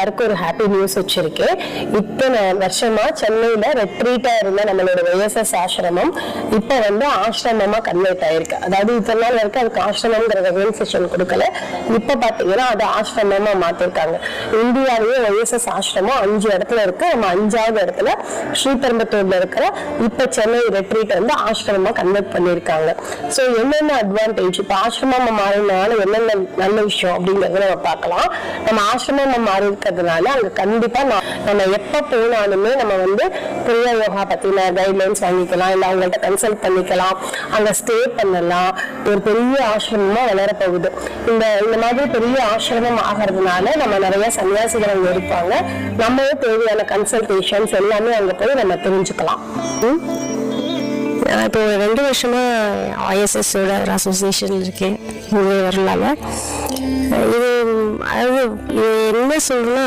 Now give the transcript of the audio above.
எல்லாருக்கும் ஒரு happy news வச்சிருக்கேன். இத்தனை வருஷமா சென்னையில ரெட்ரீட்டா இருந்த நம்மளோட OSS ஆசிரமம் இப்ப ஆசிரமமா கன்வெர்ட் ஆயிருக்கு. அதாவது இத்தனை நாள் வரைக்கும் அதுக்கு ஆசிரமம்ங்கிற ரெகனைசேஷன் கொடுக்கல. இப்ப பாத்தீங்கன்னா அது ஆசிரமமா மாத்திருக்காங்க. இந்தியாவிலேயே OSS ஆசிரமம் 5 இடத்துல இருக்கு. நம்ம 5வது இடத்துல ஸ்ரீபெரும்புத்தூர்ல இருக்கிற இப்ப சென்னை ரெட்ரீட் ஆசிரமமா கன்வெர்ட் பண்ணிருக்காங்க. சோ என்னென்ன அட்வான்டேஜ் இப்ப ஆசிரமமா மாறினால என்னென்ன நல்ல விஷயம் அப்படிங்கறத நம்ம பார்க்கலாம். நம்ம ஆசிரமமா மாறி இருக்கிறதுனால அங்க கண்டிப்பா நம்ம எப்ப போனாலுமே நம்ம பிரியா யோகா பத்தின கைட்லைன்ஸ் வாங்கிக்கலாம், இல்ல அவங்கள்ட்ட கன்சல்ட் பண்ணிக்கலாம், அங்க ஸ்டே பண்ணலாம். ஒரு பெரிய ஆசிரமமா வளர போகுது. இந்த மாதிரி பெரிய ஆசிரமம் ஆகிறதுனால நம்ம நிறைய சன்னியாசிகள் அங்க இருப்பாங்க. நம்மளே தேவையான கன்சல்டேஷன்ஸ் எல்லாமே அங்க போய் நம்ம தெரிஞ்சுக்கலாம். இப்போ 2 வருஷமா OSS அசோசியேஷன் இருக்கேன். வரலால இது என்ன சொல்றேன்னா